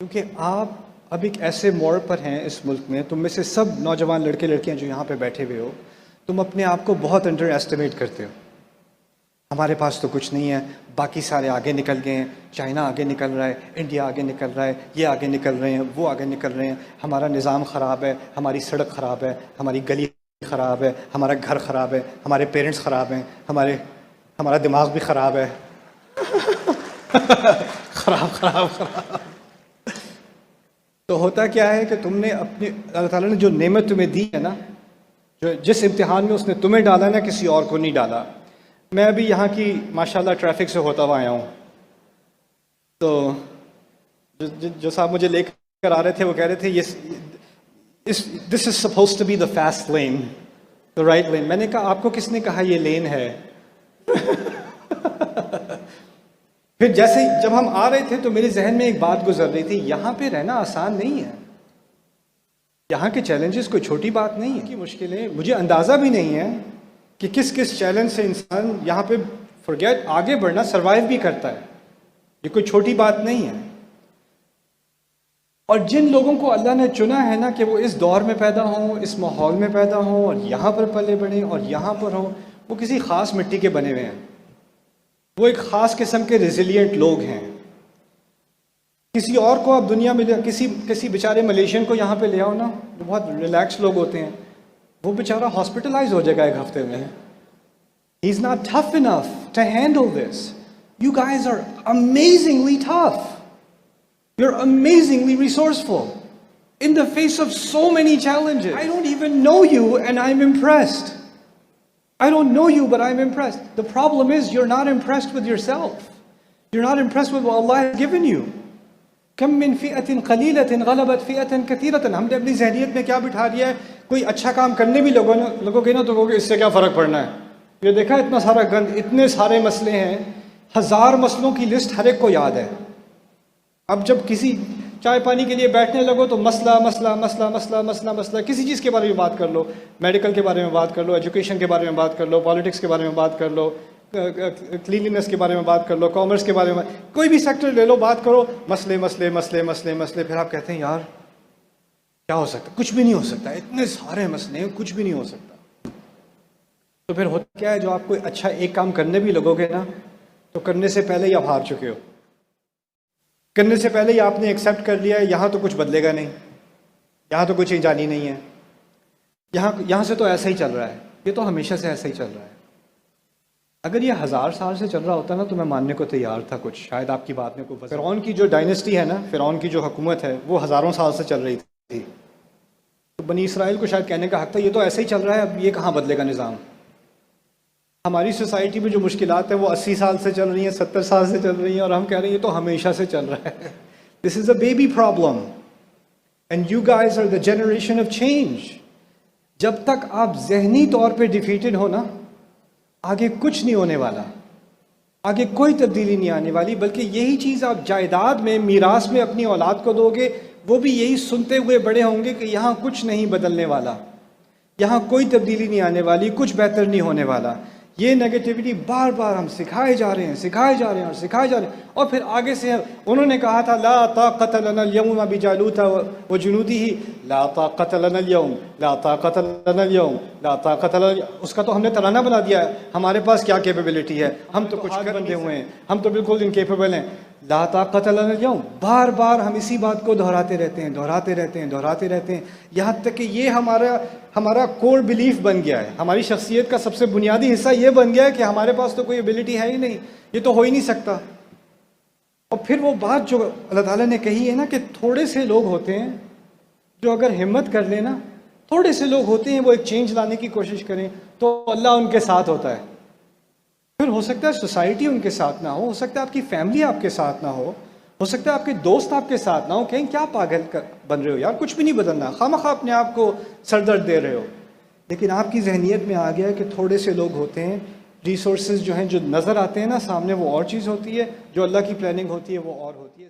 کیونکہ آپ اب ایک ایسے موڑ پر ہیں اس ملک میں، تم میں سے سب نوجوان لڑکے لڑکیاں جو یہاں پہ بیٹھے ہوئے ہو، تم اپنے آپ کو بہت انڈر ایسٹیمیٹ کرتے ہو۔ ہمارے پاس تو کچھ نہیں ہے، باقی سارے آگے نکل گئے ہیں، چائنا آگے نکل رہا ہے، انڈیا آگے نکل رہا ہے، یہ آگے نکل رہے ہیں، وہ آگے نکل رہے ہیں، ہمارا نظام خراب ہے، ہماری سڑک خراب ہے، ہماری گلی خراب ہے، ہمارا گھر خراب ہے، ہمارے پیرنٹس خراب ہیں، ہمارا دماغ بھی خراب ہے۔ خراب خراب خراب۔ تو ہوتا کیا ہے کہ تم نے اپنی اللہ تعالیٰ نے جو نعمت تمہیں دی ہے نا، جو جس امتحان میں اس نے تمہیں ڈالا نا، کسی اور کو نہیں ڈالا۔ میں ابھی یہاں کی ماشاءاللہ ٹریفک سے ہوتا ہوا آیا ہوں، تو جو صاحب مجھے لے کر آ رہے تھے وہ کہہ رہے تھے this is supposed to be the fast lane, the right lane. میں نے کہا آپ کو کس نے کہا یہ لین ہے؟ پھر جیسے جب ہم آ رہے تھے تو میرے ذہن میں ایک بات گزر رہی تھی، یہاں پہ رہنا آسان نہیں ہے، یہاں کے چیلنجز کوئی چھوٹی بات نہیں ہے، کی مشکلیں مجھے اندازہ بھی نہیں ہے کہ کس کس چیلنج سے انسان یہاں پہ فرگیٹ آگے بڑھنا سروائیو بھی کرتا ہے، یہ کوئی چھوٹی بات نہیں ہے۔ اور جن لوگوں کو اللہ نے چنا ہے نا کہ وہ اس دور میں پیدا ہوں، اس ماحول میں پیدا ہوں اور یہاں پر پلے بڑھیں اور یہاں پر ہوں، وہ کسی خاص مٹی کے بنے ہوئے ہیں، وہ ایک خاص قسم کے ریزیلینٹ لوگ ہیں۔ کسی اور کو آپ دنیا میں کسی بیچارے ملیشین کو یہاں پہ لے آؤ نا، جو بہت ریلیکس لوگ ہوتے ہیں، وہ بیچارہ ہاسپٹلائز ہو جائے گا ایک ہفتے میں۔ He is not tough enough to handle this. You guys are amazingly tough. You're amazingly resourceful in the face of so many challenges. I don't even know you and I'm impressed. I don't know you, but I'm impressed. The problem is you're not impressed with yourself. You're not impressed with what Allah has given you. کم من فئة قلیلة غلبت فئة کثیرة۔ ہم نے اپنی ذہنیت میں کیا بٹھا دیا ہے، کوئی اچھا کام کرنے بھی لوگوں گے نا تو کہو گے اس سے کیا فرق پڑنا ہے، یہ دیکھا اتنا سارا گند، اتنے سارے مسئلے ہیں، 1000 مسئلوں کی لسٹ ہر ایک کو یاد ہے۔ اب جب کسی چائے پانی کے لیے بیٹھنے لگو تو مسئلہ مسئلہ مسئلہ مسئلہ مسئلہ مسئلہ، کسی چیز کے بارے میں بات کر لو، میڈیکل کے بارے میں بات کر لو، ایجوکیشن کے بارے میں بات کر لو، پالیٹکس کے بارے میں بات کر لو، کلیننس کے بارے میں بات کر لو، کامرس کے بارے میں، کوئی بھی سیکٹر لے لو، بات کرو، مسئلے مسئلے مسئلے مسئلے مسئلے، پھر آپ کہتے ہیں یار کیا ہو سکتا، کچھ بھی نہیں ہو سکتا، اتنے سارے مسئلے ہیں، کچھ بھی نہیں ہو سکتا۔ تو پھر ہوتا کیا ہے، جو آپ کوئی اچھا ایک کام کرنے بھی لگو گے نا تو کرنے سے پہلے ہی آپ ہار چکے ہو، کرنے سے پہلے ہی آپ نے ایکسیپٹ کر لیا ہے یہاں تو کچھ بدلے گا نہیں، یہاں تو کچھ چینج آنی نہیں ہے، یہاں سے تو ایسا ہی چل رہا ہے، یہ تو ہمیشہ سے ایسا ہی چل رہا ہے۔ اگر یہ 1000 سال سے چل رہا ہوتا نا تو میں ماننے کو تیار تھا کچھ، شاید آپ کی بات میں کوئی فرعون کی جو ڈائنیسٹی ہے نا، فرعون کی جو حکومت ہے وہ ہزاروں سال سے چل رہی تھی، تو بنی اسرائیل کو شاید کہنے کا حق تھا یہ تو ایسا ہی چل رہا ہے، اب یہ کہاں بدلے گا نظام۔ ہماری سوسائٹی میں جو مشکلات ہیں وہ 80 سال سے چل رہی ہیں، 70 سال سے چل رہی ہیں، اور ہم کہہ رہے ہیں یہ تو ہمیشہ سے چل رہا ہے۔ This is a baby problem and you guys are the generation of change. جب تک آپ ذہنی طور پہ ڈیفیٹڈ ہو نا، آگے کچھ نہیں ہونے والا، آگے کوئی تبدیلی نہیں آنے والی، بلکہ یہی چیز آپ جائیداد میں، میراث میں اپنی اولاد کو دو گے، وہ بھی یہی سنتے ہوئے بڑے ہوں گے کہ یہاں کچھ نہیں بدلنے والا، یہاں کوئی تبدیلی نہیں آنے والی، کچھ بہتر نہیں ہونے والا۔ یہ نیگیٹیوٹی بار بار ہم سکھائے جا رہے ہیں، سکھائے جا رہے ہیں اور سکھائے جا رہے ہیں، اور پھر آگے سے انہوں نے کہا تھا لا طاقت لنا اليوم بجالوت وجنوده، لا طاقت لنا اليوم، لا طاقت لنا اليوم، لا طاقت لنا، اس کا تو ہم نے ترانہ بنا دیا ہے، ہمارے پاس کیا کیپیبلٹی ہے، ہم تو کچھ کر بندے ہوئے ہیں، ہم تو بالکل انکیپیبل ہیں۔ لا طاقت لنا اليوم، بار بار ہم اسی بات کو دہراتے رہتے ہیں، دہراتے رہتے ہیں، دہراتے رہتے ہیں، یہاں تک کہ یہ ہمارا کور بلیف بن گیا ہے، ہماری شخصیت کا سب سے بنیادی حصہ یہ بن گیا ہے کہ ہمارے پاس تو کوئی ایبلٹی ہے ہی نہیں، یہ تو ہو ہی نہیں سکتا۔ اور پھر وہ بات جو اللہ تعالیٰ نے کہی ہے نا کہ تھوڑے سے لوگ ہوتے ہیں جو اگر ہمت کر لیں نا، تھوڑے سے لوگ ہوتے ہیں وہ ایک چینج لانے کی کوشش کریں تو اللہ ان کے ساتھ ہوتا ہے۔ پھر ہو سکتا ہے سوسائٹی ان کے ساتھ نہ ہو سکتا ہے آپ کی فیملی آپ کے ساتھ نہ ہو سکتا ہے آپ کے دوست آپ کے ساتھ نہ ہو، کہیں کیا پاگل بن رہے ہو یار، کچھ بھی نہیں بدلنا، خواہ اپنے آپ کو سر درد دے رہے ہو۔ لیکن آپ کی ذہنیت میں آ گیا ہے کہ تھوڑے سے لوگ ہوتے ہیں، ریسورسز جو ہیں جو نظر آتے ہیں نا سامنے وہ اور چیز ہوتی ہے، جو اللہ کی پلاننگ ہوتی ہے وہ اور ہوتی ہے۔